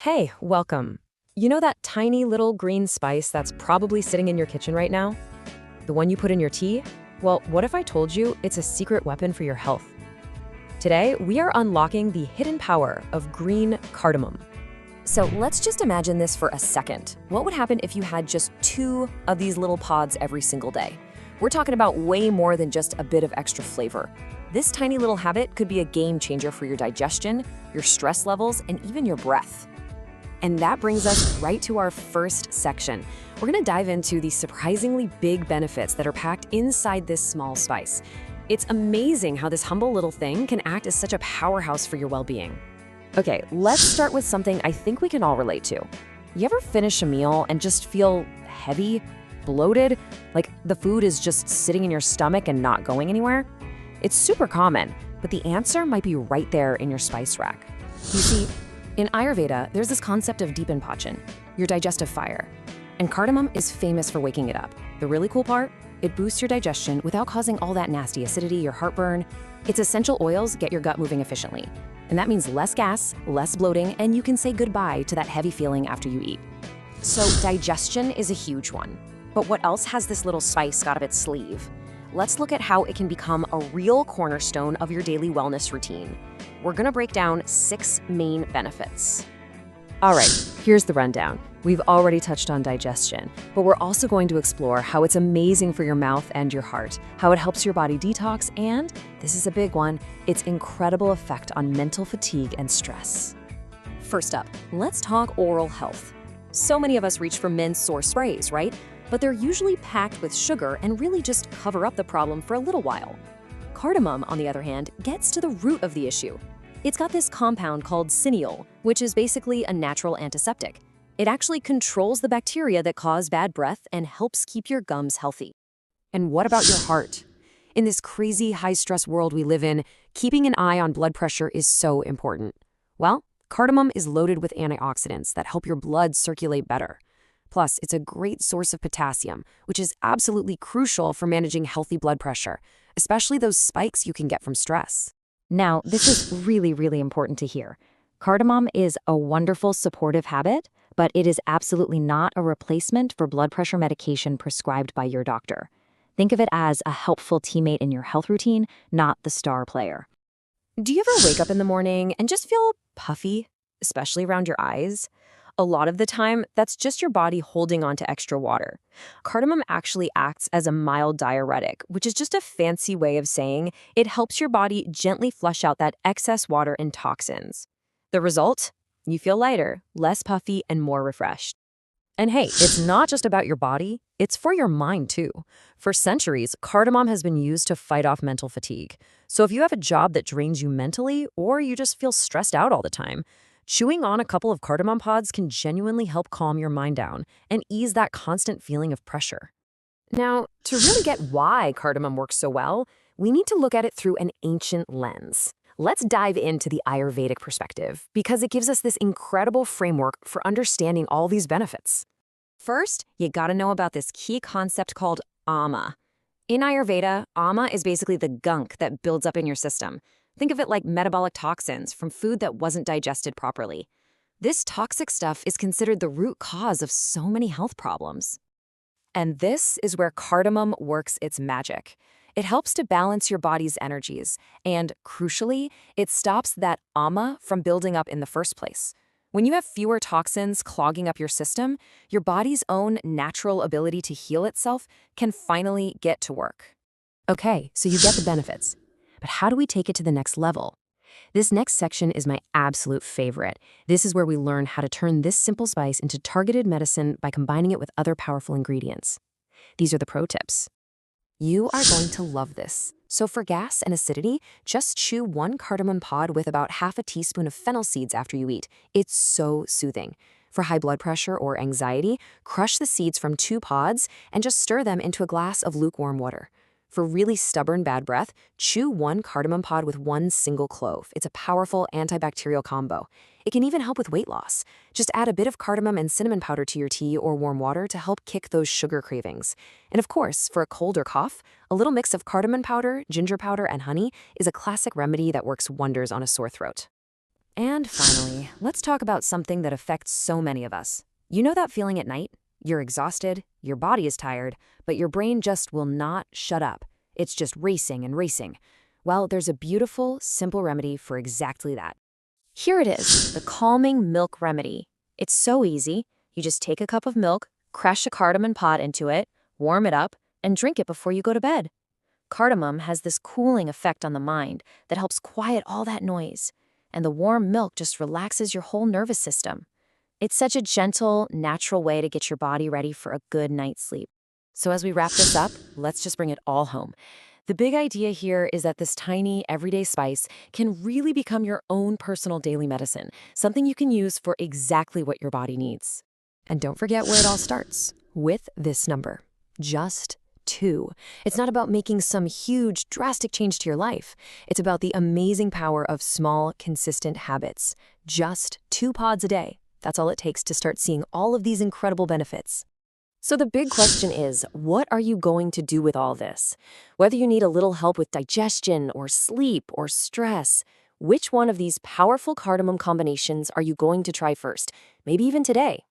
Hey, welcome. You know that tiny little green spice that's probably sitting in your kitchen right now? The one you put in your tea? Well, what if I told you it's a secret weapon for your health? Today, we are unlocking the hidden power of green cardamom. So let's just imagine this for a second. What would happen if you had just 2 of these little pods every single day? We're talking about way more than just a bit of extra flavor. This tiny little habit could be a game changer for your digestion, your stress levels, and even your breath. And that brings us right to our first section. We're gonna dive into the surprisingly big benefits that are packed inside this small spice. It's amazing how this humble little thing can act as such a powerhouse for your well-being. Okay, let's start with something I think we can all relate to. You ever finish a meal and just feel heavy, bloated, like the food is just sitting in your stomach and not going anywhere? It's super common, but the answer might be right there in your spice rack. You see, in Ayurveda, there's this concept of Deepanpachan, your digestive fire. And cardamom is famous for waking it up. The really cool part? It boosts your digestion without causing all that nasty acidity or heartburn. Its essential oils get your gut moving efficiently. And that means less gas, less bloating, and you can say goodbye to that heavy feeling after you eat. So digestion is a huge one. But what else has this little spice got up its sleeve? Let's look at how it can become a real cornerstone of your daily wellness routine. We're gonna break down 6 main benefits. All right, here's the rundown. We've already touched on digestion, but we're also going to explore how it's amazing for your mouth and your heart, how it helps your body detox, and, this is a big one, its incredible effect on mental fatigue and stress. First up, let's talk oral health. So many of us reach for mints or sprays, right? But they're usually packed with sugar and really just cover up the problem for a little while. Cardamom, on the other hand, gets to the root of the issue. It's got this compound called cineol, which is basically a natural antiseptic. It actually controls the bacteria that cause bad breath and helps keep your gums healthy. And what about your heart? In this crazy high-stress world we live in, keeping an eye on blood pressure is so important. Well, cardamom is loaded with antioxidants that help your blood circulate better. Plus, it's a great source of potassium, which is absolutely crucial for managing healthy blood pressure, especially those spikes you can get from stress. Now, this is really important to hear. Cardamom is a wonderful supportive habit, but it is absolutely not a replacement for blood pressure medication prescribed by your doctor. Think of it as a helpful teammate in your health routine, not the star player. Do you ever wake up in the morning and just feel puffy, especially around your eyes? A lot of the time, that's just your body holding on to extra water. Cardamom actually acts as a mild diuretic, which is just a fancy way of saying it helps your body gently flush out that excess water and toxins. The result? You feel lighter, less puffy, and more refreshed. And hey, it's not just about your body, it's for your mind too. For centuries, cardamom has been used to fight off mental fatigue. So if you have a job that drains you mentally, or you just feel stressed out all the time, chewing on a couple of cardamom pods can genuinely help calm your mind down and ease that constant feeling of pressure. Now, to really get why cardamom works so well, we need to look at it through an ancient lens. Let's dive into the Ayurvedic perspective because it gives us this incredible framework for understanding all these benefits. First, you gotta know about this key concept called ama. In Ayurveda, ama is basically the gunk that builds up in your system. Think of it like metabolic toxins from food that wasn't digested properly. This toxic stuff is considered the root cause of so many health problems. And this is where cardamom works its magic. It helps to balance your body's energies, and crucially, it stops that ama from building up in the first place. When you have fewer toxins clogging up your system, your body's own natural ability to heal itself can finally get to work. Okay, so you get the benefits. But how do we take it to the next level? This next section is my absolute favorite. This is where we learn how to turn this simple spice into targeted medicine by combining it with other powerful ingredients. These are the pro tips. You are going to love this. So for gas and acidity, just chew 1 cardamom pod with about half a teaspoon of fennel seeds after you eat. It's so soothing. For high blood pressure or anxiety, crush the seeds from 2 pods and just stir them into a glass of lukewarm water. For really stubborn bad breath, chew 1 cardamom pod with 1 single clove. It's a powerful antibacterial combo. It can even help with weight loss. Just add a bit of cardamom and cinnamon powder to your tea or warm water to help kick those sugar cravings. And of course, for a cold or cough, a little mix of cardamom powder, ginger powder, and honey is a classic remedy that works wonders on a sore throat. And finally, let's talk about something that affects so many of us. You know that feeling at night? You're exhausted, your body is tired, but your brain just will not shut up. It's just racing and racing. Well, there's a beautiful, simple remedy for exactly that. Here it is, the calming milk remedy. It's so easy. You just take a cup of milk, crush a cardamom pod into it, warm it up, and drink it before you go to bed. Cardamom has this cooling effect on the mind that helps quiet all that noise, and the warm milk just relaxes your whole nervous system. It's such a gentle, natural way to get your body ready for a good night's sleep. So as we wrap this up, let's just bring it all home. The big idea here is that this tiny, everyday spice can really become your own personal daily medicine, something you can use for exactly what your body needs. And don't forget where it all starts, with this number, just 2. It's not about making some huge, drastic change to your life. It's about the amazing power of small, consistent habits. Just 2 pods a day. That's all it takes to start seeing all of these incredible benefits. So the big question is, what are you going to do with all this? Whether you need a little help with digestion or sleep or stress, which one of these powerful cardamom combinations are you going to try first? Maybe even today.